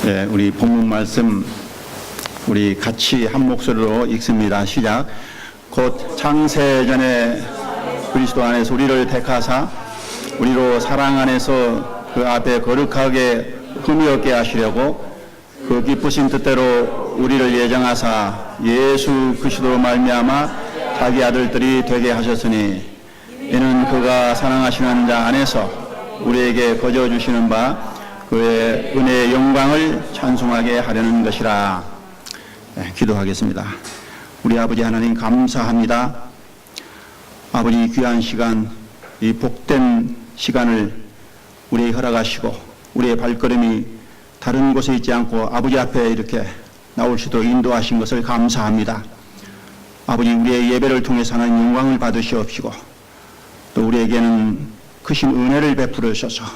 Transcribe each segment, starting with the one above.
네, 우리 본문 말씀 우리 같이 한 목소리로 읽습니다. 시작. 곧 창세전에 그리스도 안에서 우리를 택하사 우리로 사랑 안에서 그 앞에 거룩하게 흠이 없게 하시려고 그 기쁘신 뜻대로 우리를 예정하사 예수 그리스도로 말미암아 자기 아들들이 되게 하셨으니 이는 그가 사랑하시는 자 안에서 우리에게 거저 주시는 바 그의 은혜의 영광을 찬송하게 하려는 것이라. 네, 기도하겠습니다. 우리 아버지 하나님 감사합니다. 아버지 귀한 시간, 이 복된 시간을 우리에게 허락하시고 우리의 발걸음이 다른 곳에 있지 않고 아버지 앞에 이렇게 나올 수 있도록 인도하신 것을 감사합니다. 아버지 우리의 예배를 통해서 하나님 영광을 받으시옵시고 또 우리에게는 크신 은혜를 베풀어 주셔서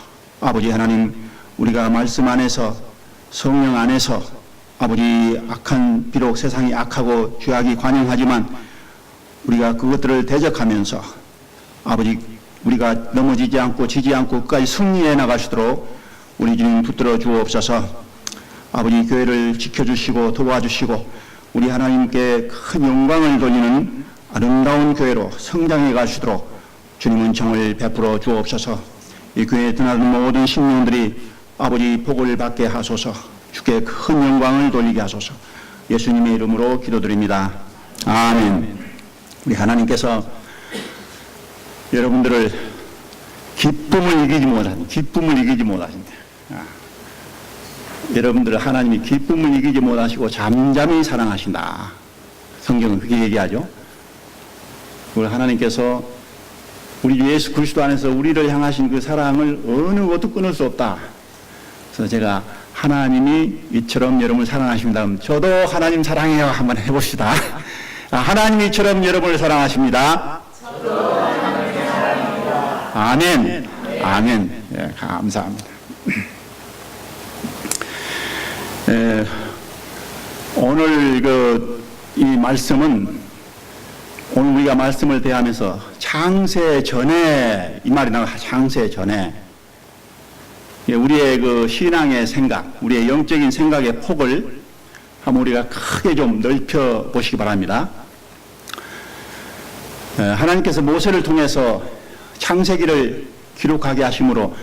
아버지 하나님 우리가 말씀 안에서 성령 안에서 아버지 악한 비록 세상이 악하고 죄악이 관영하지만 우리가 그것들을 대적하면서 아버지 우리가 넘어지지 않고 지지 않고 끝까지 승리해 나가시도록 우리 주님 붙들어 주옵소서. 아버지 교회를 지켜주시고 도와주시고 우리 하나님께 큰 영광을 돌리는 아름다운 교회로 성장해 가시도록 주님 은총을 베풀어 주옵소서. 이 교회에 드나든 모든 심령들이 아버지 복을 받게 하소서. 주께 큰 영광을 돌리게 하소서. 예수님의 이름으로 기도드립니다. 아멘. 우리 하나님께서 여러분들을 기쁨을 이기지 못하신다. 여러분들을 하나님이 기쁨을 이기지 못하시고 잠잠히 사랑하신다. 성경은 그렇게 얘기하죠. 우리 하나님께서 우리 예수 그리스도 안에서 우리를 향하신 그 사랑을 어느 것도 끊을 수 없다. 그래서 제가 하나님이 이처럼 여러분을 사랑하십니다. 저도 하나님 사랑해요. 한번 해봅시다. 하나님이 이처럼 여러분을 사랑하십니다. 저도 하나님 사랑합니다. 아멘. 아멘. 네, 감사합니다. 오늘 이 말씀은 오늘 우리가 말씀을 대하면서 창세 전에 이 말이 나와. 창세 전에 우리의 그 신앙의 생각, 우리의 영적인 생각의 폭을 한번 우리가 크게 좀 넓혀 보시기 바랍니다. 하나님께서 모세를 통해서 창세기를 기록하게 하심으로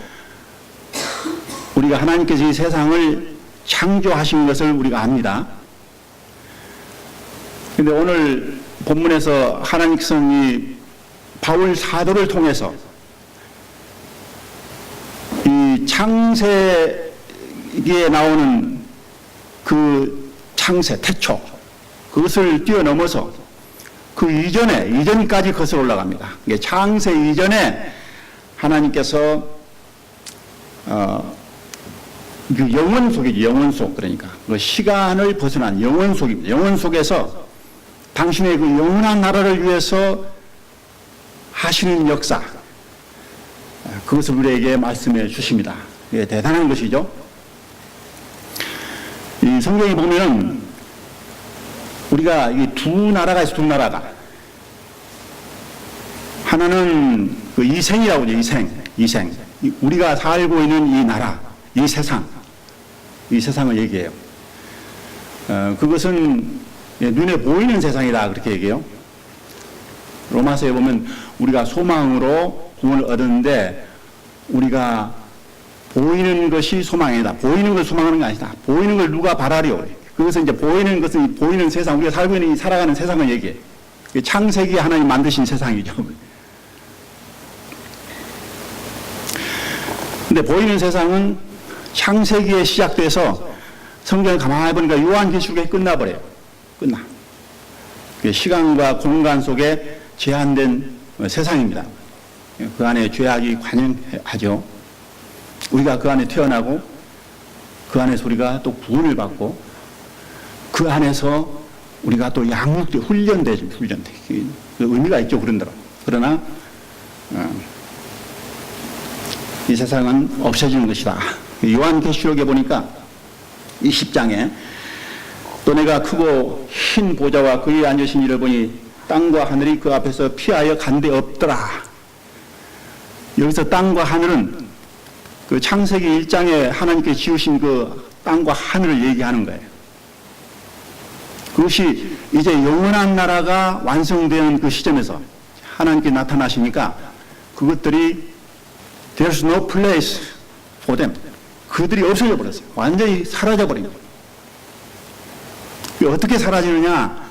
우리가 하나님께서 이 세상을 창조하신 것을 우리가 압니다. 그런데 오늘 본문에서 하나님께서 이 바울 사도를 통해서 이 창세기에 나오는 그 창세, 태초, 그것을 뛰어넘어서 그 이전까지 거슬러 올라갑니다. 이게 창세 이전에 하나님께서 그 영원 속이지, 영원 속. 그러니까 그 시간을 벗어난 영원 속입니다. 영원 속에서 당신의 그 영원한 나라를 위해서 하시는 역사, 그것을 우리에게 말씀해 주십니다. 이게 대단한 것이죠. 이 성경에 보면은 우리가 이 두 나라가 있어. 두 나라가 하나는 그 이생이라고 하죠. 이생. 우리가 살고 있는 이 나라, 이 세상을 얘기해요. 그것은 눈에 보이는 세상이다 그렇게 얘기해요. 로마서에 보면 우리가 소망으로 구원을 얻었는데 우리가 보이는 것이 소망이다. 보이는 걸 소망하는 게 아니다. 보이는 걸 누가 바라리오. 그것은 이제 보이는 것은 보이는 세상, 우리가 살고 있는 이 살아가는 세상을 얘기해. 창세기 하나님 만드신 세상이죠. 근데 보이는 세상은 창세기에 시작돼서 성경을 가만히 보니까 요한계시록에 끝나버려요. 끝나. 시간과 공간 속에 제한된 세상입니다. 그 안에 죄악이 관영하죠. 우리가 그 안에 태어나고 그 안에서 우리가 또 구원을 받고 그 안에서 우리가 또 양육돼 훈련돼. 그 의미가 있죠. 그런대로. 그러나 이 세상은 없어지는 것이다. 요한계시록에 보니까 20장에 또 내가 크고 흰 보좌와 그 위에 앉으신 이를 보니 땅과 하늘이 그 앞에서 피하여 간데 없더라. 여기서 땅과 하늘은 그 창세기 1장에 하나님께 지으신 그 땅과 하늘을 얘기하는 거예요. 그것이 이제 영원한 나라가 완성된 그 시점에서 하나님께 나타나시니까 그것들이 There's no place for them. 그들이 없어져 버렸어요. 완전히 사라져 버린 거예요. 어떻게 사라지느냐?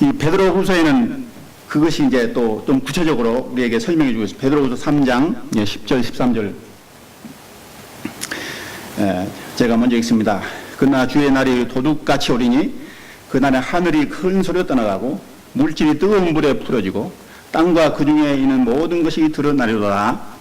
이 베드로후서에는 그것이 이제 또 좀 구체적으로 우리에게 설명해 주고 있습니다. 베드로후서 3장 10절 13절 제가 먼저 읽습니다. 그러나 주의 날이 도둑같이 오리니 그날에 하늘이 큰 소리로 떠나가고 물질이 뜨거운 불에 풀어지고 땅과 그 중에 있는 모든 것이 드러나리로다.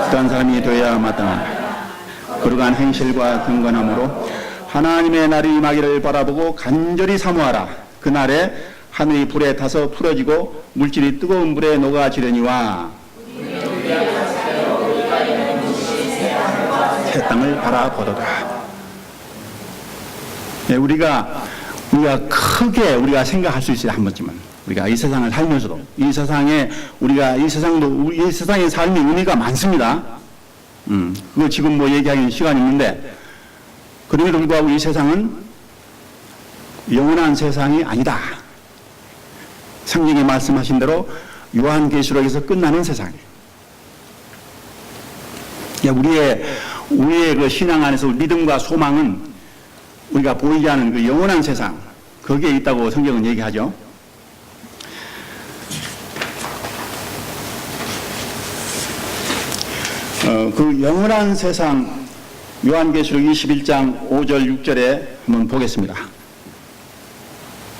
어떠한 사람이 되어야 마땅하나 거룩한 행실과 경건함으로 하나님의 날이 임하기를 바라보고 간절히 사모하라. 그날에 하늘이 불에 타서 풀어지고 물질이 뜨거운 불에 녹아지려니와 새 땅을 바라보도다. 네, 우리가 크게 우리가 생각할 수 있어요. 한 번쯤은 우리가 이 세상을 살면서도 이 세상에 우리가 이 세상의 삶이 의미가 많습니다. 그거 지금 뭐 얘기하기는 시간이 있는데 그럼에도 불구하고 이 세상은 영원한 세상이 아니다. 성경이 말씀하신 대로 요한계시록에서 끝나는 세상이에요. 우리의 그 신앙 안에서 믿음과 소망은 우리가 보이지 않은 그 영원한 세상, 거기에 있다고 성경은 얘기하죠. 그 영원한 세상, 요한계시록 21장 5절 6절에 한번 보겠습니다.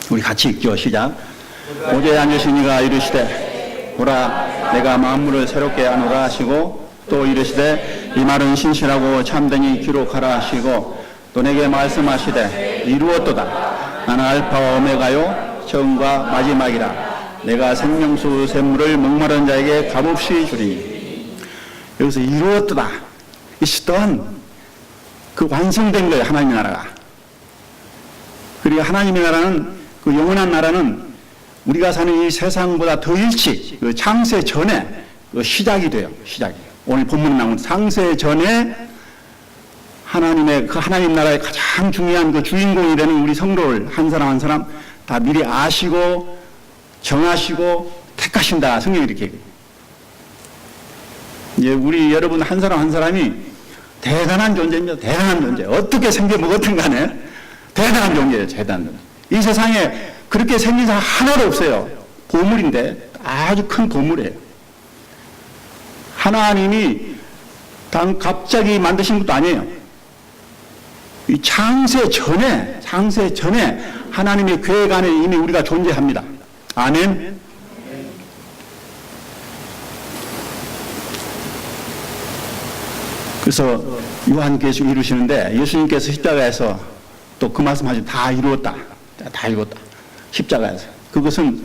우리 같이 읽죠. 시작. 오제에 앉으신 이가 이르시되 보라 내가 만물을 새롭게 하노라 하시고 또 이르시되 이 말은 신실하고 참되니 기록하라 하시고 또 내게 말씀하시되 이루었도다. 나는 알파와 오메가요 처음과 마지막이라. 내가 생명수 샘물을 목마른 자에게 값없이 주리니. 여기서 이루었도다. It's done. 그 완성된 거예요. 하나님의 나라가. 그리고 하나님의 나라는 그 영원한 나라는 우리가 사는 이 세상보다 더 일찍 그 창세 전에 그 시작이 돼요. 시작이. 오늘 본문에 나온 창세 전에 하나님의 그 하나님 나라의 가장 중요한 그 주인공이 되는 우리 성도를 한 사람 한 사람 다 미리 아시고 정하시고 택하신다. 성경이 이렇게 얘기해요. 이제 우리 여러분 한 사람 한 사람이 대단한 존재입니다. 대단한 존재. 어떻게 생겨먹었든 간에 대단한 존재예요. 대단한 존재. 이 세상에 그렇게 생긴 사람 하나도 없어요. 보물인데 아주 큰 보물이에요. 하나님이 갑자기 만드신 것도 아니에요. 이 창세 전에 하나님의 계획 안에 이미 우리가 존재합니다. 아멘. 그래서 요한계시록 이루시는데 예수님께서 십자가에서 또 그 말씀하시고 다 이루었다. 다 이루었다. 십자가에서. 그것은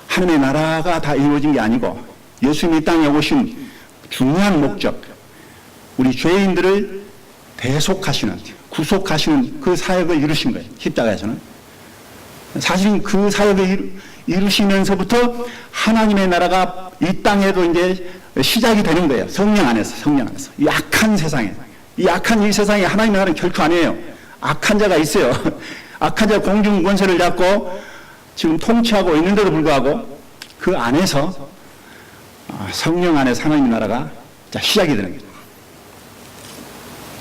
하나님의 나라가 다 이루어진 게 아니고 예수님이 이 땅에 오신 중요한 목적, 우리 죄인들을 대속하시는, 구속하시는 그 사역을 이루신 거예요. 십자가에서는. 사실은 그 사역을 이루시면서부터 하나님의 나라가 이 땅에도 이제 시작이 되는 거예요. 성령 안에서. 이 악한 세상에. 이 악한 이 세상에 하나님의 나라는 결코 아니에요. 악한 자가 있어요. 악한 자가 공중 권세를 잡고 지금 통치하고 있는데도 불구하고 그 안에서 성령 안에서 하나님의 나라가 시작이 되는 거죠.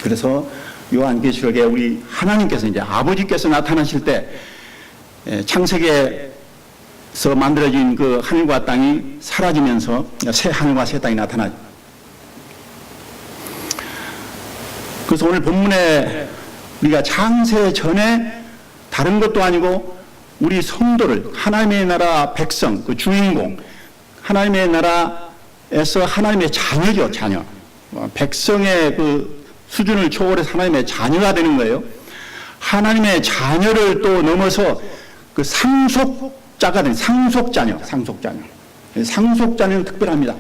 그래서 요한계시록에 우리 하나님께서 이제 아버지께서 나타나실 때 창세기에서 만들어진 그 하늘과 땅이 사라지면서 새 하늘과 새 땅이 나타나죠. 그래서 오늘 본문에 우리가 창세 전에 다른 것도 아니고 우리 성도를 하나님의 나라 백성, 그 주인공, 하나님의 나라에서 하나님의 자녀죠, 자녀. 백성의 그 수준을 초월해서 하나님의 자녀가 되는 거예요. 하나님의 자녀를 또 넘어서 그 상속자가 된 상속자녀. 상속자녀는 특별합니다.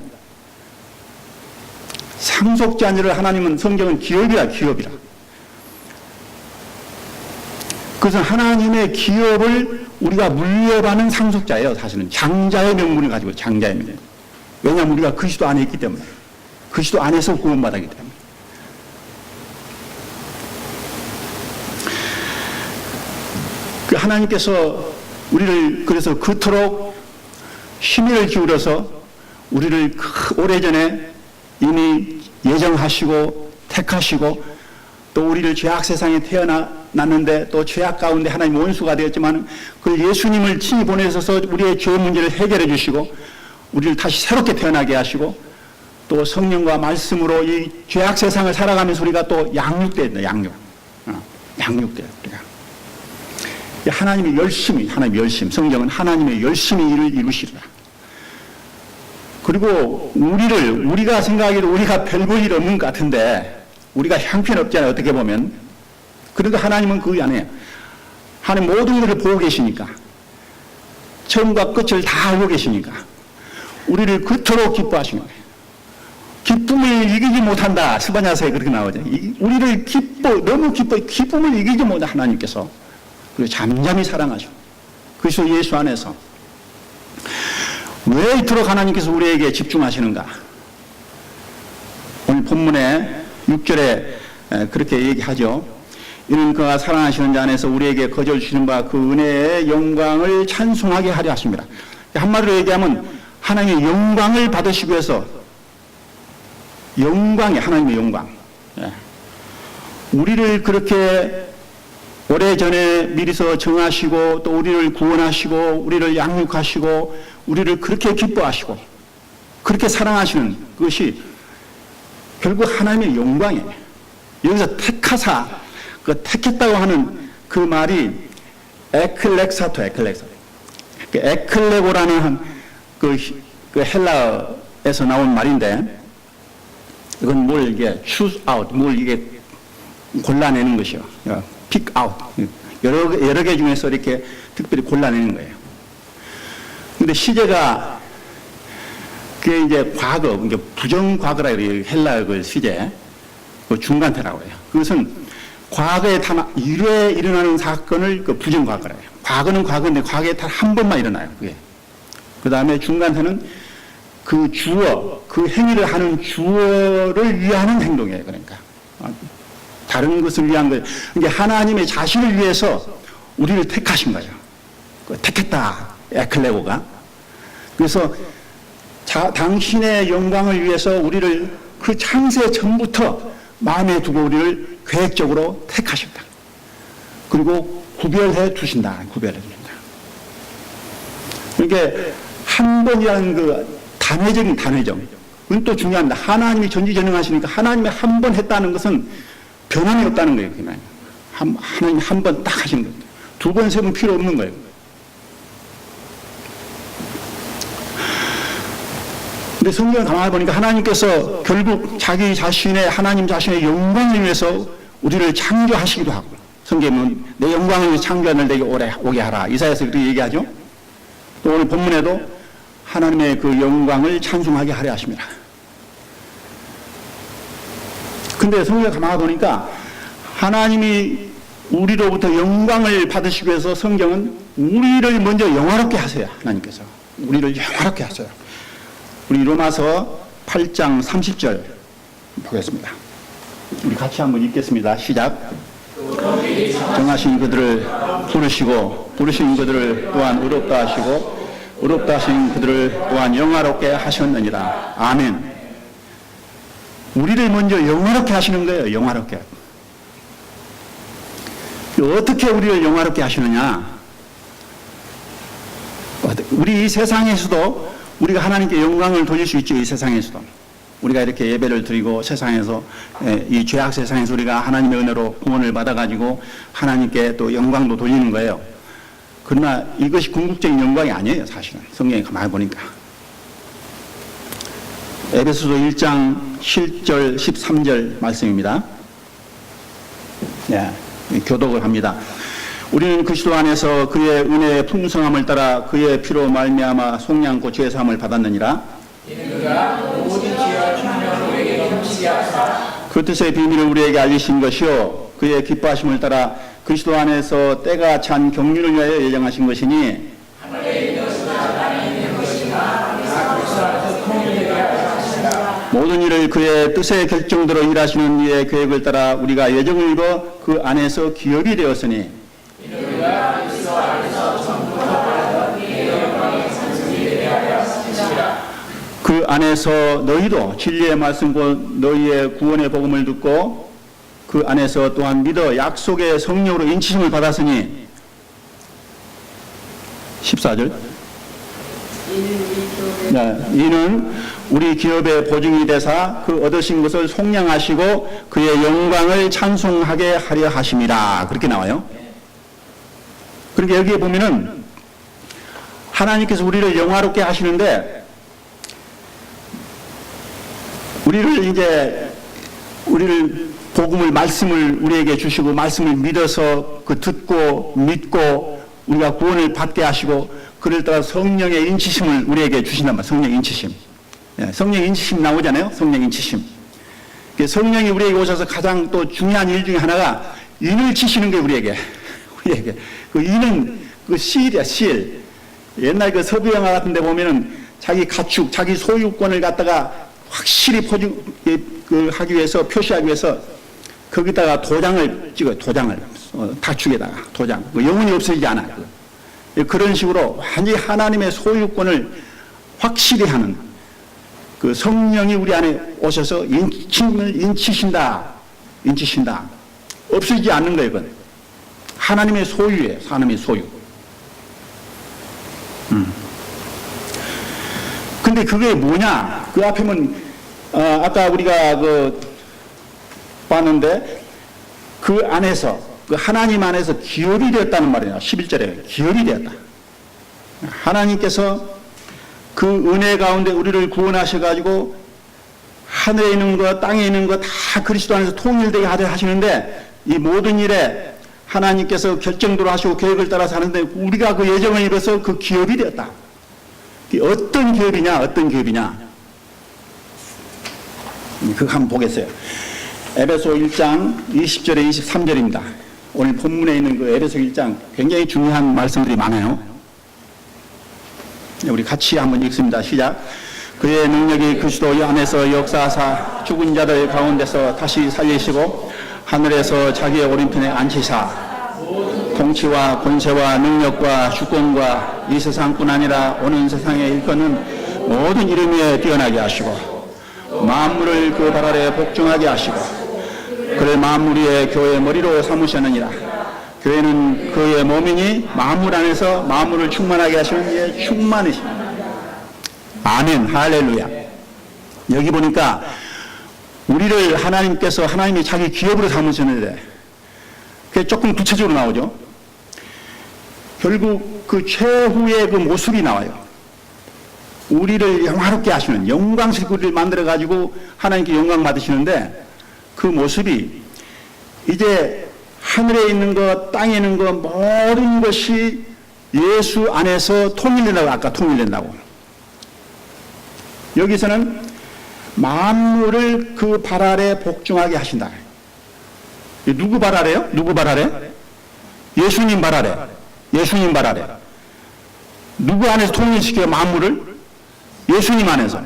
상속자녀를 하나님은 성경은 기업이라. 그것은 하나님의 기업을 우리가 물려받는 상속자예요. 사실은 장자의 명분을 가지고 장자의 명분. 왜냐하면 우리가 그리스도 안에 있기 때문에. 그리스도 안에서 구원받았기 때문에. 그 하나님께서 우리를 그래서 그토록 힘을 기울여서 우리를 오래전에 이미 예정하시고 택하시고 또 우리를 죄악 세상에 태어났는데 또 죄악 가운데 하나님 원수가 되었지만 그 예수님을 친히 보내셔서 우리의 죄 문제를 해결해 주시고 우리를 다시 새롭게 태어나게 하시고 또 성령과 말씀으로 이 죄악 세상을 살아가면서 우리가 또 양육된다. 양육돼요. 우리가. 하나님이 열심히 성경은 하나님의 열심히 일을 이루시리라. 그리고 우리가 생각하기로 우리가 별볼 일 없는 것 같은데 우리가 형편없잖아요. 어떻게 보면. 그래도 하나님은 그게 아니에요. 하나님 모든 것을 보고 계시니까 처음과 끝을 다 알고 계시니까 우리를 그토록 기뻐하시는 거예요. 기쁨을 이기지 못한다. 스바냐서에 그렇게 나오죠. 우리를 너무 기쁨을 이기지 못한 하나님께서 그리고 잠잠히 사랑하시고 그리스도 예수 안에서 왜 이토록 하나님께서 우리에게 집중하시는가? 오늘 본문에 6절에 그렇게 얘기하죠. 이는 그가 사랑하시는 자 안에서 우리에게 거저 주시는 바 그 은혜의 영광을 찬송하게 하려 하십니다. 한마디로 얘기하면 하나님의 영광을 받으시기 위해서 하나님의 영광. 우리를 그렇게 오래전에 미리서 정하시고 또 우리를 구원하시고 우리를 양육하시고 우리를 그렇게 기뻐하시고 그렇게 사랑하시는 그것이 결국 하나님의 영광이에요. 여기서 택하사 그 택했다고 하는 그 말이 에클렉사토. 그 에클레고라는 그 헬라어에서 나온 말인데 이건 뭘 이게 choose out, 뭘 이게 골라내는 것이요. pick out. 여러 개 중에서 이렇게 특별히 골라내는 거예요. 근데 시제가 그게 이제 과거, 이게 부정과거라 그래요. 헬라어 그 시제. 그 중간태라고 해요. 그것은 과거에 단 일회에 일어나는 사건을 그 부정과거라 해요. 과거는 과거인데 과거에 단 한 번만 일어나요. 그게. 그 다음에 중간태는 그 주어, 그 행위를 하는 주어를 위하는 행동이에요. 그러니까. 다른 것을 위한 거예요. 이게 하나님의 자신을 위해서 우리를 택하신 거예요. 택했다. 에클레고가. 그래서 당신의 영광을 위해서 우리를 그 창세 전부터 마음에 두고 우리를 계획적으로 택하셨다. 그리고 구별해 두신다. 구별해 두신다. 이게 한 번이라는 그 단회적인 단회적. 그건 또 중요합니다. 하나님이 전지전능하시니까 하나님이 한 번 했다는 것은 변함이 없다는 거예요. 하나님 한 번 딱 하신 거예요. 두 번, 세 번 필요 없는 거예요. 근데 성경을 가만히 보니까 하나님께서 결국 자기 자신의 하나님 자신의 영광을 위해서 우리를 창조하시기도 하고 성경은 내 영광을 위해서 창조한 날 내게 오게 하라. 이사야서 그렇게 얘기하죠. 또 오늘 본문에도 하나님의 그 영광을 찬송하게 하려 하십니다. 근데 성경을 가만히 보니까 하나님이 우리로부터 영광을 받으시기 위해서 성경은 우리를 먼저 영화롭게 하세요. 하나님께서 우리를 영화롭게 하세요. 우리 로마서 8장 30절 보겠습니다. 우리 같이 한번 읽겠습니다. 시작. 정하신 그들을 부르시고 부르신 그들을 또한 의롭다 하시고 의롭다 하신 그들을 또한 영화롭게 하셨느니라. 아멘. 우리를 먼저 영화롭게 하시는 거예요. 영화롭게. 어떻게 우리를 영화롭게 하시느냐? 우리 이 세상에서도 우리가 하나님께 영광을 돌릴 수 있죠. 이 세상에서도. 우리가 이렇게 예배를 드리고 세상에서 이 죄악 세상에서 우리가 하나님의 은혜로 구원을 받아가지고 하나님께 또 영광도 돌리는 거예요. 그러나 이것이 궁극적인 영광이 아니에요. 사실은. 성경에 가만히 보니까. 에베소서 1장 7절 13절 말씀입니다. 네, 교독을 합니다. 우리는 그리스도 안에서 그의 은혜의 풍성함을 따라 그의 피로 말미암아 속량고 죄 사함을 받았느니라. 그 뜻의 비밀을 우리에게 알리신 것이요 그의 기뻐하심을 따라 그리스도 안에서 때가 찬 경륜을 위하여 예정하신 것이니 모든 일을 그의 뜻의 결정대로 일하시는 이의 계획을 따라 우리가 예정을 입어 그 안에서 기업이 되었으니 그 안에서 너희도 진리의 말씀 곧 너희의 구원의 복음을 듣고 그 안에서 또한 믿어 약속의 성령으로 인치심을 받았으니 14절 이는 우리 기업의 보증이 되사 그 얻으신 것을 속량하시고 그의 영광을 찬송하게 하려 하심이라 그렇게 나와요. 그러니까 여기에 보면은 하나님께서 우리를 영화롭게 하시는데 우리를 복음을 말씀을 우리에게 주시고 말씀을 믿어서 그 듣고 믿고 우리가 구원을 받게 하시고 그를 따라 성령의 인치심을 우리에게 주신단 말이에요. 성령 인치심. 성령 인치심 나오잖아요. 성령 인치심. 성령이 우리에게 오셔서 가장 또 중요한 일 중에 하나가 인을 치시는 게 우리에게. 그 인은 그 시일이야, 시일. 옛날 그 서부 영화 같은 데 보면은 자기 가축, 자기 소유권을 갖다가 확실히 하기 위해서, 표시하기 위해서 거기다가 도장을 찍어요. 도장을. 가축에다가 도장. 영혼이 없어지지 않아. 그런 식으로 완전히 하나님의 소유권을 확실히 하는 그 성령이 우리 안에 오셔서 인치신다. 없어지지 않는 거예요, 이건. 하나님의 소유예요, 하나님의 소유. 근데 그게 뭐냐? 그 앞에 보면, 아까 우리가 봤는데, 그 안에서, 그 하나님 안에서 기업이 되었다는 말이에요. 11절에. 기업이 되었다. 하나님께서 그 은혜 가운데 우리를 구원하셔가지고, 하늘에 있는 것, 땅에 있는 것 다 그리스도 안에서 통일되게 하시는데, 이 모든 일에 하나님께서 결정대로 하시고 계획을 따라서 하는데, 우리가 그 예정을 입어서 그 기업이 되었다. 어떤 기업이냐? 그거 한번 보겠어요. 에베소 1장 20절에 23절입니다. 오늘 본문에 있는 그 에베소 1장 굉장히 중요한 말씀들이 많아요. 우리 같이 한번 읽습니다. 시작. 그의 능력이 그리스도 안에서 역사하사 죽은 자들 가운데서 다시 살리시고 하늘에서 자기의 오른편에 앉히사 통치와 권세와 능력과 주권과 이 세상뿐 아니라 오는 세상에 일컫는 모든 이름 위에 뛰어나게 하시고 만물을 그 발 아래 복종하게 하시고 그를 만물 위에 교회의 머리로 삼으셨느니라. 교회는 그의 몸이니 만물 안에서 만물을 충만하게 하시는 이의 충만이십니다. 아멘. 할렐루야. 여기 보니까 우리를 하나님이 자기 기업으로 삼으셨는데 그게 조금 구체적으로 나오죠. 결국 그 최후의 그 모습이 나와요. 우리를 영화롭게 하시는 영광스럽게 우리를 만들어가지고 하나님께 영광 받으시는데 그 모습이 이제 하늘에 있는 것, 땅에 있는 것 모든 것이 예수 안에서 통일된다고 아까 통일된다고. 여기서는 만물을 그 발 아래 복종하게 하신다. 누구 발 아래요? 누구 발 아래? 예수님 발 아래. 예수님 발 아래. 누구 안에서 통일시켜요? 만물을? 예수님 안에서.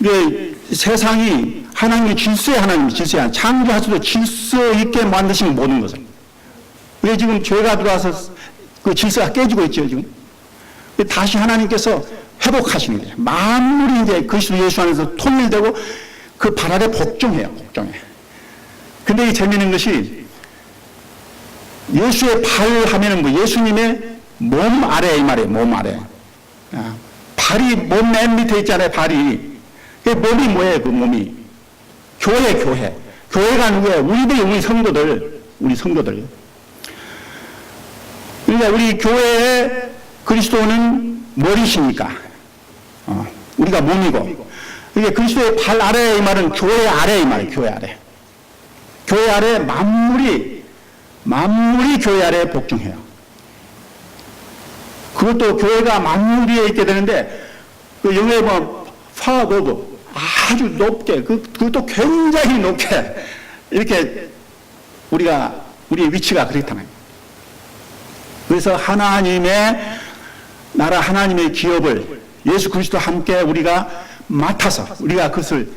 이게 세상이 하나님의 질서에 창조하셔도 질서 있게 만드신 모든 것을. 왜 지금 죄가 들어와서 그 질서가 깨지고 있죠, 지금? 다시 하나님께서 회복하시는 거예요. 만물이 이제 그리스도 예수 안에서 통일되고 그 발 아래 복종해요, 복종해. 근데 이 재미있는 것이 예수의 발 하면은 뭐 예수님의 몸 아래 이 말이에요, 몸 아래. 발이 몸 맨 밑에 있잖아요, 발이. 그 몸이 뭐예요, 그 몸이? 교회. 교회가 누구예요? 우리 성도들. 그러니까 우리 교회의 그리스도는 머리시니까. 우리가 몸이고. 이게 그리스도의 발 아래 이 말은 교회 아래 이 말이에요, 교회 아래. 교회 아래 만물이 교회 아래에 복종해요. 그것도 교회가 만물 위에 있게 되는데, 그 영어에 보면 far above, 아주 높게, 그것도 굉장히 높게, 이렇게 우리의 위치가 그렇다는 거예요. 그래서 하나님의 나라, 하나님의 기업을 예수 그리스도와 함께 우리가 맡아서 우리가 그것을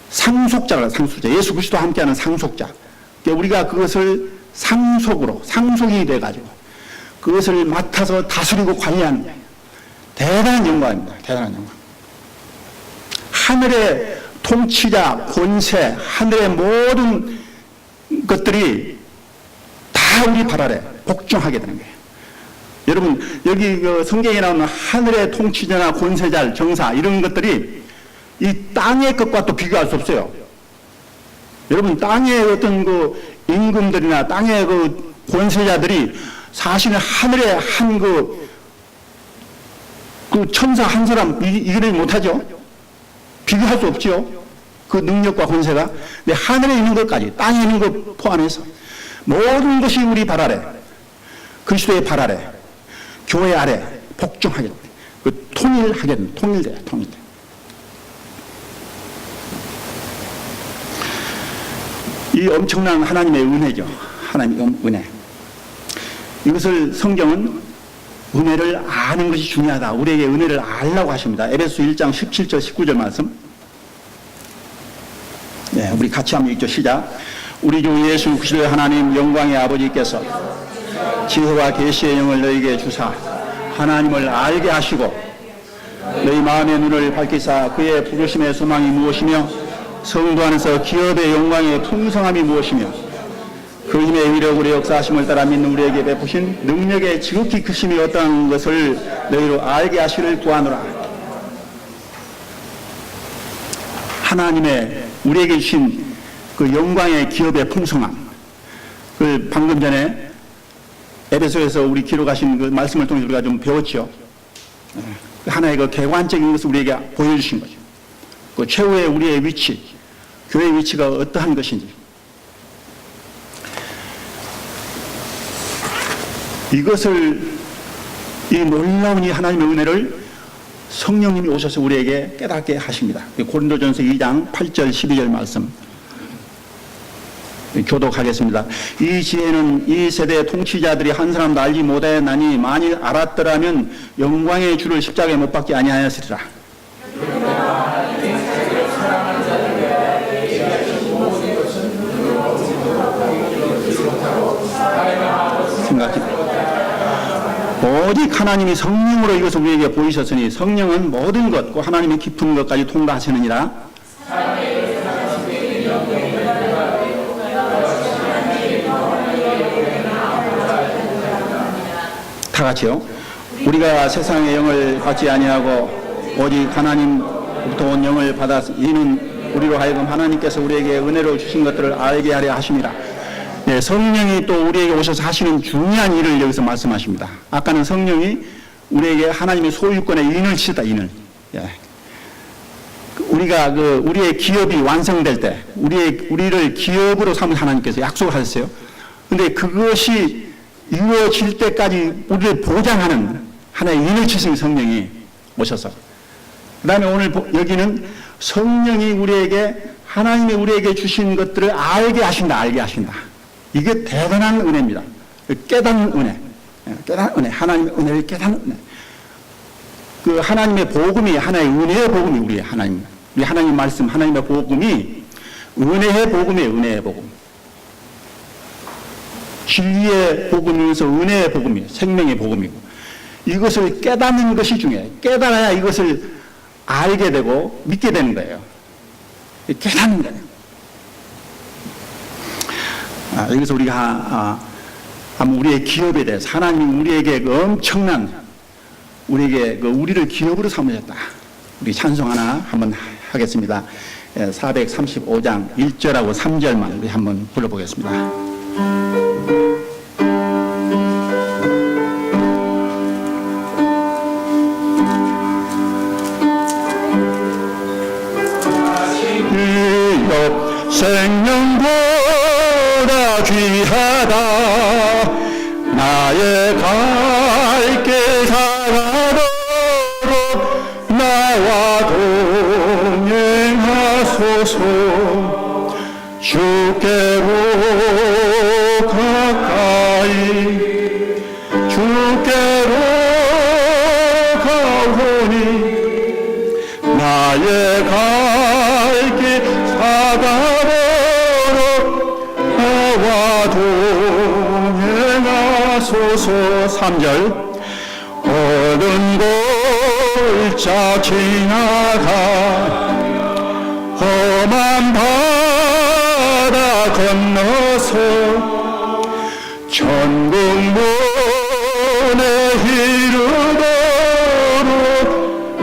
상속자라, 상속자. 예수 그리스도와 함께하는 상속자. 그러니까 우리가 그것을 상속이 돼가지고 그것을 맡아서 다스리고 관리하는 대단한 영광입니다. 대단한 영광. 하늘의 통치자, 권세, 하늘의 모든 것들이 다 우리 발 아래 복종하게 되는 거예요. 여러분, 여기 성경에 나오는 하늘의 통치자나 권세자, 정사 이런 것들이 이 땅의 것과 또 비교할 수 없어요. 여러분, 땅의 어떤 임금들이나 땅의 권세자들이 사실은 하늘의 한 천사 한 사람 이겨내지 못하죠. 비교할 수 없죠. 그 능력과 권세가. 근데 하늘에 있는 것까지, 땅에 있는 것 포함해서 모든 것이 우리 발 아래, 그리스도의 발 아래, 교회 아래 복종하게 됩니다. 통일하게 됩니다. 통일돼요. 이 엄청난 하나님의 은혜죠. 하나님의 은혜. 이것을 성경은 은혜를 아는 것이 중요하다. 우리에게 은혜를 알라고 하십니다. 에베소 1장 17절 19절 말씀. 네, 우리 같이 한번 읽죠. 시작. 우리 주 예수 그리스도의 하나님 영광의 아버지께서 지혜와 계시의 영을 너희에게 주사 하나님을 알게 하시고 너희 마음의 눈을 밝히사 그의 부르심의 소망이 무엇이며 성도 안에서 기업의 영광의 풍성함이 무엇이며 그 힘의 위력으로 역사하심을 따라 믿는 우리에게 베푸신 능력의 지극히 크심이 어떠한 것을 너희로 알게 하시를 구하노라. 하나님의 우리에게 주신 그 영광의 기업의 풍성함, 그 방금 전에 에베소에서 우리 기록하신 그 말씀을 통해서 우리가 좀 배웠죠. 하나의 그 객관적인 것을 우리에게 보여주신 거죠. 그 최후의 우리의 위치, 교회의 위치가 어떠한 것인지. 이것을, 이 놀라운 이 하나님의 은혜를 성령님이 오셔서 우리에게 깨닫게 하십니다. 고린도전서 2장 8절 12절 말씀 교독하겠습니다. 이 지혜는 이 세대의 통치자들이 한 사람도 알지 못하였나니 만일 알았더라면 영광의 주를 십자가에 못 박지 아니하였으리라. 생각해. 오직 하나님이 성령으로 이것을 우리에게 보이셨으니 성령은 모든 것, 그 하나님의 깊은 것까지 통과하시느니라. 다 같이요. 우리가 세상의 영을 받지 아니하고 오직 하나님부터 온 영을 받아 이는 우리로 하여금 하나님께서 우리에게 은혜로 주신 것들을 알게 하려 하심이라. 네, 성령이 또 우리에게 오셔서 하시는 중요한 일을 여기서 말씀하십니다. 아까는 성령이 우리에게 하나님의 소유권의 인을 치다, 인을. 예. 우리가 우리의 기업이 완성될 때, 우리를 기업으로 삼은 하나님께서 약속을 하셨어요. 근데 그것이 이루어질 때까지 우리를 보장하는 하나의 인을 치신 성령이 오셔서. 그 다음에 오늘 여기는 성령이 하나님이 우리에게 주신 것들을 알게 하신다. 이게 대단한 은혜입니다. 깨닫는 은혜. 깨닫는 은혜. 하나님의 은혜를 깨닫는 은혜. 그 하나님의 복음이 하나의 은혜의 복음이 우리 하나님 말씀, 하나님의 복음이 은혜의 복음이에요. 은혜의 복음. 진리의 복음이면서 은혜의 복음이에요. 생명의 복음이고. 이것을 깨닫는 것이 중요해요. 깨달아야 이것을 알게 되고 믿게 되는 거예요. 깨닫는 거예요. 여기서 우리가 한번 우리의 기업에 대해서 하나님이 우리에게 엄청난 우리를 기업으로 삼으셨다. 우리 찬송 하나 한번 하겠습니다. 435장 1절하고 3절만 우리 한번 불러보겠습니다. 생명보다 귀하다 나의 갈 길 살아도록 나와 동행하소서 주께로 가까이 주께로 가오니 나의 갈 길 사다보러 나와 동행하소서. 3절 어두운 골짜 지나가 험한 바다 건너서 천국 문에 이르도록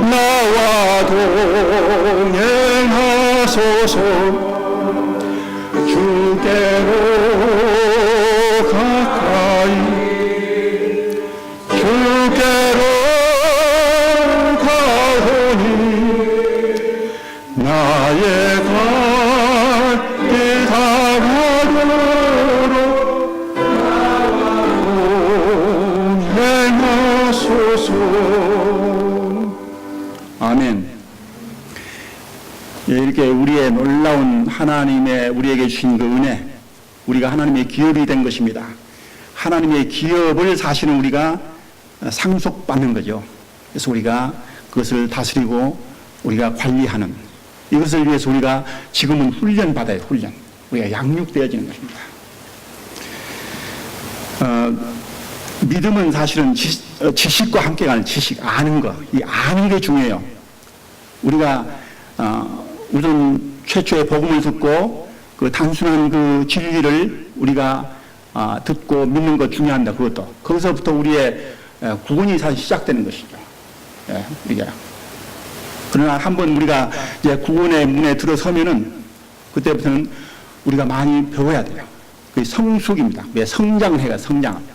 나와 동행하소서. 주께로 가까이 주께로 가오니 나의 갈길 다가도록 동행하소서. 아멘. 예, 이렇게 우리의 놀라운 하나님의 우리에게 주신 그 은혜, 우리가 하나님의 기업이 된 것입니다. 하나님의 기업을 사실은 우리가 상속받는 거죠. 그래서 우리가 그것을 다스리고 우리가 관리하는, 이것을 위해서 우리가 지금은 훈련받아야 해요. 훈련. 우리가 양육되어지는 것입니다. 믿음은 사실은 지식과 함께 가는 지식, 아는 거. 이 아는 게 중요해요. 우리가 우선 최초의 복음을 듣고 그 단순한 그 진리를 우리가 듣고 믿는 것 중요합니다. 그것도. 거기서부터 우리의 구원이 사실 시작되는 것이죠. 예, 우리가. 그러나 한번 우리가 이제 구원의 문에 들어서면은 그때부터는 우리가 많이 배워야 돼요. 그게 성숙입니다. 왜 성장을 해가 성장합니다.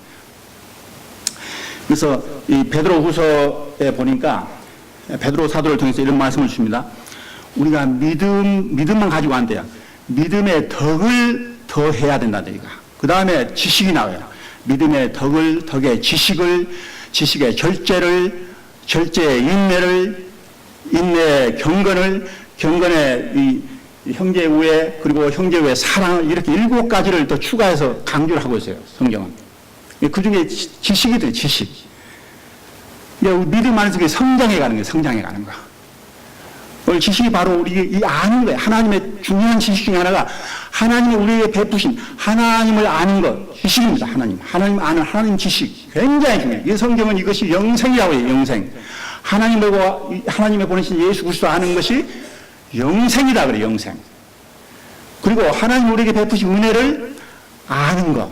그래서 이 베드로후서에 보니까 베드로 사도를 통해서 이런 말씀을 주십니다. 우리가 믿음만 가지고 안 돼요. 믿음의 덕을 더 해야 된다. 그 다음에 지식이 나와요. 믿음의 덕을, 덕의 지식을, 지식의 절제를, 절제의 인내를, 인내의 경건을, 경건의 이 형제 우애, 그리고 형제 우애 사랑을, 이렇게 7가지를 더 추가해서 강조를 하고 있어요. 성경은. 그 중에 지식이 돼요. 지식. 믿음 안에서 성장해 가는 거예요. 성장해 가는 거. 오늘 지식이 바로 우리 이 아는 거예요. 하나님의 중요한 지식 중에 하나가 하나님이 우리에게 베푸신 하나님을 아는 것, 지식입니다. 하나님 아는 하나님 지식 굉장히 중요해요. 이 성경은 이것이 영생이라고 해요. 영생. 하나님의 보내신 예수 그리스도 아는 것이 영생이다 그래요. 영생. 그리고 하나님 우리에게 베푸신 은혜를 아는 것,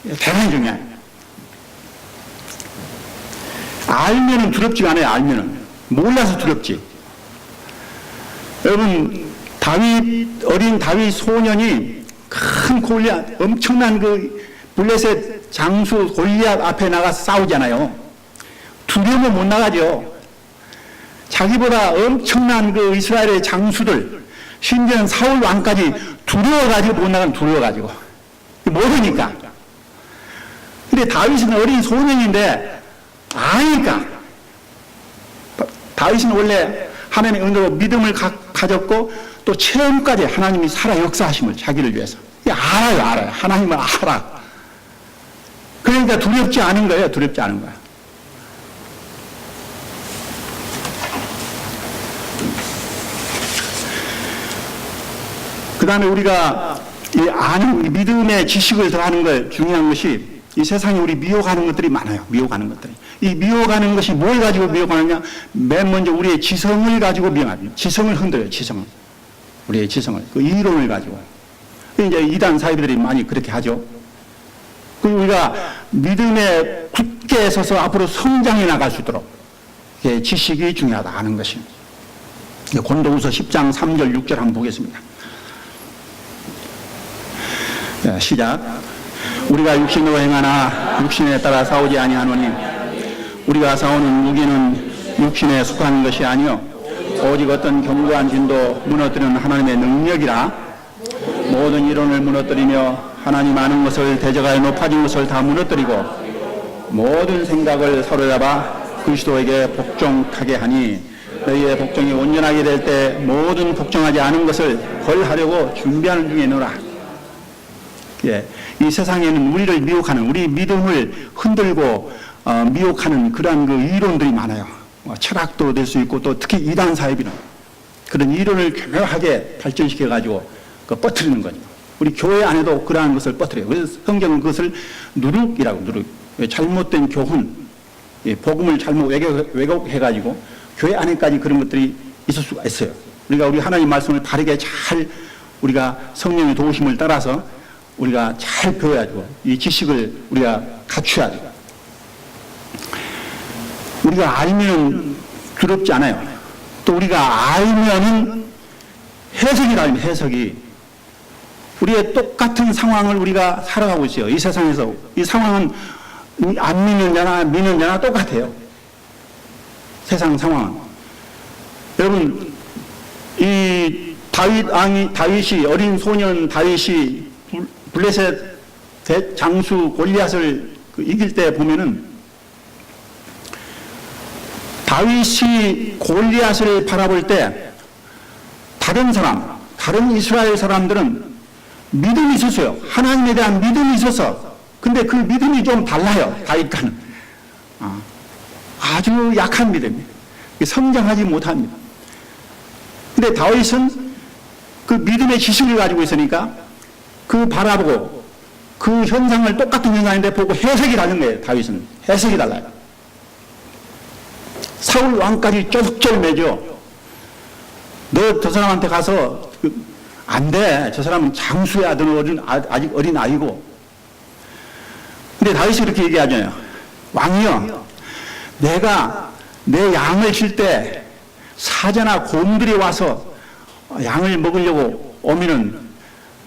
대단히 중요해요. 알면은 두렵지가 않아요. 알면은 몰라서 두렵지. 여러분, 어린 다윗 소년이 큰 골리앗, 엄청난 그 블레셋 장수 골리앗 앞에 나가서 싸우잖아요. 두려우면 못 나가죠. 자기보다 엄청난 그 이스라엘의 장수들, 심지어는 사울 왕까지 두려워가지고 못 나가면 두려워가지고. 모르니까. 근데 다윗은 어린 소년인데, 아니까. 다윗은 원래 하나님의 은혜로 믿음을 가졌고 또 체험까지 하나님이 살아 역사하심을 자기를 위해서 알아요. 하나님을 알아. 그러니까 두렵지 않은 거예요. 두렵지 않은 거야. 그 다음에 우리가 이 아는 믿음의 지식을 더하는 거 중요한 것이 이 세상에 우리 미혹하는 것들이 많아요. 미혹하는 것들이. 이 미혹하는 것이 뭘 가지고 미혹하느냐? 맨 먼저 우리의 지성을 가지고 미혹합니다. 지성을 흔들어요. 지성을. 우리의 지성을. 그 이론을 가지고. 이제 이단 사이비들이 많이 그렇게 하죠. 그리고 우리가 믿음에 굳게 서서 앞으로 성장해 나갈 수 있도록 지식이 중요하다 하는 것이. 고린도후서 10장 3절 6절 한번 보겠습니다. 자, 시작. 우리가 육신으로 행하나 육신에 따라 싸우지 아니하노니 우리가 싸우는 무기는 육신에 속하는 것이 아니요 오직 어떤 견고한 진도 무너뜨리는 하나님의 능력이라. 모든 이론을 무너뜨리며 하나님 아는 것을 대적하여 높아진 것을 다 무너뜨리고 모든 생각을 사로잡아 그리스도에게 복종하게 하니 너희의 복종이 온전하게 될 때 모든 복종하지 않은 것을 벌하려고 준비하는 중에 있노라. 예, 이 세상에는 우리를 미혹하는, 우리 믿음을 흔들고 미혹하는 그러한 그 이론들이 많아요. 철학도 될 수 있고 또 특히 이단 사이비는 그런 이론을 교묘하게 발전시켜가지고 뻗뜨리는 거죠. 우리 교회 안에도 그러한 것을 뻗뜨려요. 그래서 성경은 그것을 누룩이라고, 누룩. 잘못된 교훈, 복음을 잘못 왜곡해가지고 교회 안에까지 그런 것들이 있을 수가 있어요. 그러니까 우리 하나님 말씀을 바르게 잘 우리가 성령의 도우심을 따라서 우리가 잘 배워야죠. 이 지식을 우리가 갖춰야 돼요. 우리가 알면 두렵지 않아요. 또 우리가 알면은 해석이 나옵니다. 해석이. 우리의 똑같은 상황을 우리가 살아가고 있어요. 이 세상에서. 이 상황은 안 믿는 자나 믿는 자나 똑같아요. 세상 상황은. 여러분, 이 다윗이, 어린 소년 다윗이 블레셋 장수 골리앗을 이길 때 보면은 다윗이 골리앗을 바라볼 때 다른 이스라엘 사람들은 믿음이 있었어요. 하나님에 대한 믿음이 있어서. 근데 그 믿음이 좀 달라요. 다윗과는. 아주 약한 믿음이에요. 성장하지 못합니다. 근데 다윗은 그 믿음의 지식을 가지고 있으니까 그 바라보고 그 현상을 똑같은 현상인데 보고 해석이 다른 거예요. 다윗은. 해석이 달라요. 사울 왕까지 쫄쫄매죠. 너 저 사람한테 가서 안 돼. 저 사람은 장수야. 너는 아직 어린 아이고. 근데 다윗이 그렇게 얘기하잖아요. 왕이여, 내가 내 양을 칠 때 사자나 곰들이 와서 양을 먹으려고 오면은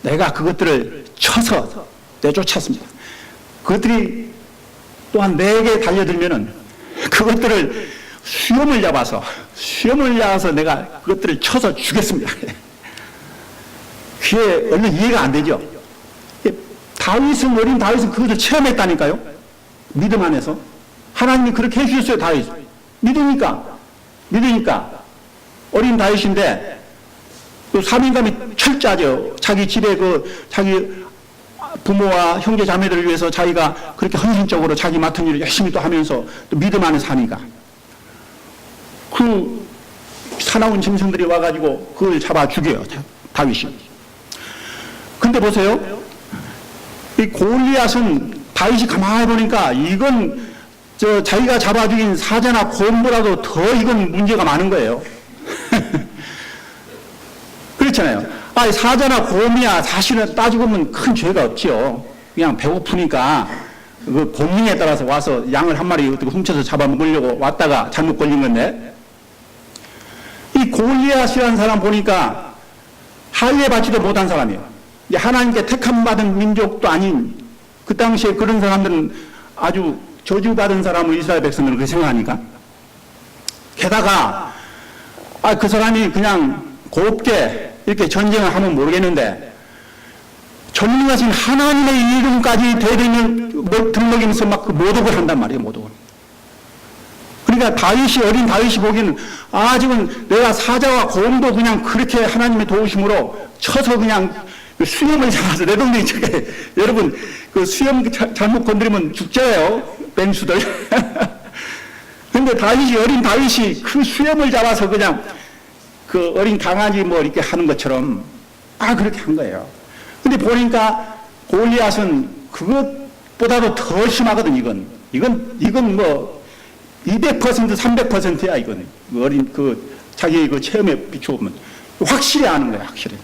내가 그것들을 쳐서 내쫓았습니다. 그것들이 또한 내게 달려들면은 그것들을 수염을 잡아서 내가 그것들을 쳐서 죽였습니다. 그게 얼른 이해가 안 되죠. 어린 다윗은 그것을 체험했다니까요. 믿음 안에서. 하나님이 그렇게 해주셨어요. 다윗. 믿으니까. 어린 다윗인데 또 사명감이 철저하죠. 자기 집에 자기 부모와 형제 자매들을 위해서 자기가 그렇게 헌신적으로 자기 맡은 일을 열심히 또 하면서 또 믿음 안에 사니까. 그 사나운 짐승들이 와가지고 그걸 잡아 죽여요. 다윗이. 근데 보세요. 이 골리앗은 다윗이 가만히 보니까 이건 자기가 잡아 죽인 사자나 곰보다도 더 이건 문제가 많은 거예요. 그렇잖아요. 사자나 곰이야 사실은 따지고 보면 큰 죄가 없지요. 그냥 배고프니까 그 본능에 따라서 와서 양을 한 마리 훔쳐서 잡아먹으려고 왔다가 잘못 걸린 건데, 이 골리앗이라는 사람 보니까 할례 받지도 못한 사람이에요. 하나님께 택함 받은 민족도 아닌, 그 당시에 그런 사람들은 아주 저주받은 사람을 이스라엘 백성들은 그렇게 생각하니까. 게다가 그 사람이 그냥 곱게 이렇게 전쟁을 하면 모르겠는데 전능하신 하나님의 이름까지 대대면 들먹이면서 막 그 모독을 한단 말이에요. 모독을. 그러니까 어린 다윗이 보기에는 지금 내가 사자와 곰도 그냥 그렇게 하나님의 도우심으로 쳐서 그냥 수염을 잡아서 내 동네에 여러분 그 수염 잘못 건드리면 죽잖아요. 맹수들. 근데 어린 다윗이 그 수염을 잡아서 그냥 그 어린 강아지 뭐 이렇게 하는 것처럼 그렇게 한 거예요. 근데 보니까 골리앗은 그것보다도 더 심하거든. 이건 뭐 200% 300%야 이건. 어린 자기 체험에 비춰보면 확실히 아는 거예요. 확실히.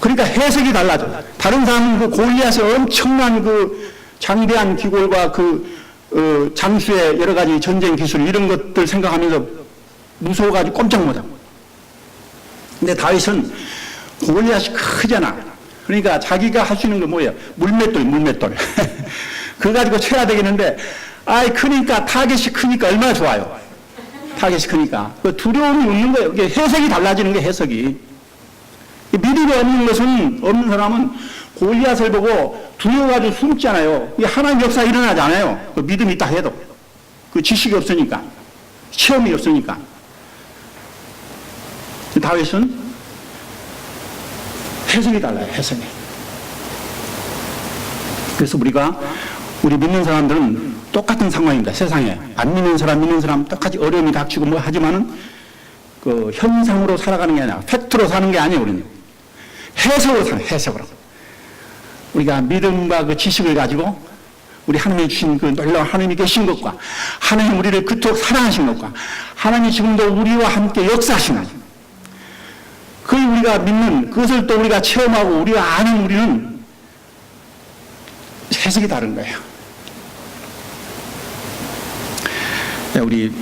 그러니까 해석이 달라져. 다른 사람은 그 골리앗의 엄청난 장대한 기골과 장수의 여러 가지 전쟁 기술 이런 것들 생각하면서 무서워가지고 꼼짝 못하고. 근데 다윗은 골리앗이 크잖아. 그러니까 자기가 할 수 있는 건 뭐예요? 물맷돌. 그거 가지고 쳐야 되겠는데, 크니까 타겟이 크니까 얼마나 좋아요. 타겟이 크니까. 두려움이 없는 거예요. 이게 해석이 달라지는 게 해석이. 믿음이 없는 사람은 골리앗을 보고 두려워가지고 숨잖아요. 하나님 역사 일어나지 않아요. 믿음이 있다 해도. 지식이 없으니까. 체험이 없으니까. 다윗은 해석이 달라요. 해석이. 그래서 우리 믿는 사람들은 똑같은 상황입니다. 세상에. 안 믿는 사람, 믿는 사람 똑같이 어려움이 닥치고 뭐 하지만은 그 현상으로 살아가는 게 아니라 팩트로 사는 게 아니에요. 우리는 해석으로 사는, 해석으로. 우리가 믿음과 그 지식을 가지고 우리 하나님이 주신 그 놀라운 하나님이 계신 것과 하나님 우리를 그토록 사랑하신 것과 하나님이 지금도 우리와 함께 역사하시는 것, 그 우리가 믿는 그것을 또 우리가 체험하고 우리가 아는 우리는 해석이 다른 거예요. 우리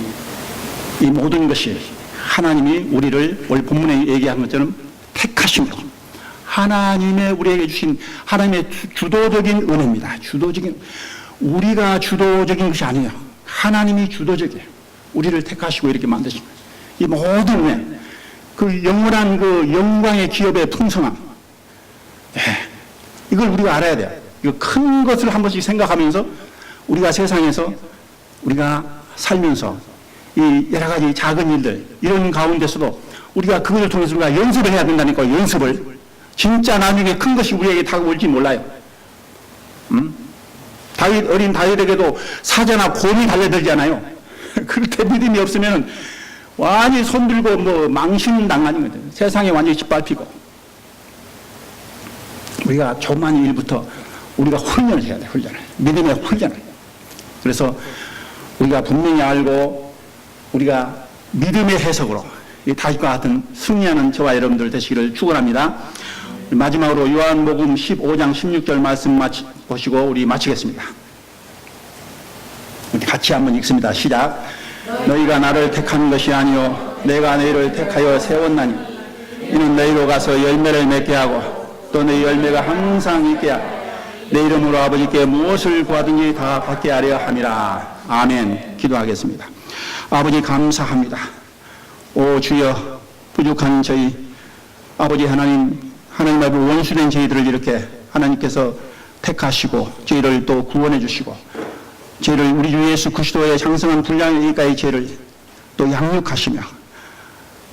이 모든 것이 하나님이 우리를 오늘 본문에 얘기한 것처럼 택하심으로 하나님의 우리에게 주신 하나님의 주도적인 은혜입니다. 주도적인, 우리가 주도적인 것이 아니에요. 하나님이 주도적이에요. 우리를 택하시고 이렇게 만드신 거예요. 이 모든 은혜, 그 영원한 그 영광의 기업의 풍성함, 이걸 우리가 알아야 돼요. 이거 큰 것을 한 번씩 생각하면서 우리가 세상에서 우리가 살면서 이 여러 가지 작은 일들 이런 가운데서도 우리가 그것을 통해서 우리가 연습을 해야 된다니까. 연습을. 진짜 나중에 큰 것이 우리에게 다가올지 몰라요. 어린 다윗에게도 사자나 곰이 달려들잖아요. 그럴 때 믿음이 없으면 완전히 손들고 뭐 망신당하는 거죠. 세상에 완전히 짓밟히고. 우리가 조그만 일부터 우리가 훈련을 해야 돼요. 훈련을. 믿음의 훈련을. 그래서 우리가 분명히 알고 우리가 믿음의 해석으로 이 다윗과 같은 승리하는 저와 여러분들 되시기를 축원합니다. 마지막으로 요한복음 15장 16절 말씀 보시고 우리 마치겠습니다. 우리 같이 한번 읽습니다. 시작. 너희가 나를 택한 것이 아니요 내가 너희를 택하여 세웠나니 이는 너희로 가서 열매를 맺게 하고 또 너희 열매가 항상 있게 하고 내 이름으로 아버지께 무엇을 구하든지 다 받게 하려 함이라. 아멘. 기도하겠습니다. 아버지 감사합니다. 오 주여, 부족한 저희 아버지 하나님 앞에 원수된 저희들을 이렇게 하나님께서 택하시고 저희를 또 구원해 주시고 저희를 우리 주 예수 그리스도의 장성한 분량에 이까지 저희를 또 양육하시며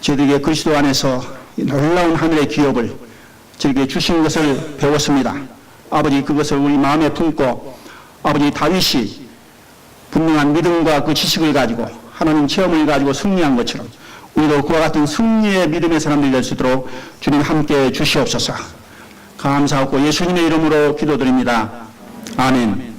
저희들에게 그리스도 안에서 놀라운 하늘의 기업을 저에게 주신 것을 배웠습니다. 아버지 그것을 우리 마음에 품고 아버지 다윗이 분명한 믿음과 그 지식을 가지고 하나님 체험을 가지고 승리한 것처럼 우리도 그와 같은 승리의 믿음의 사람들이 될 수 있도록 주님 함께 주시옵소서. 감사하고 예수님의 이름으로 기도드립니다. 아멘.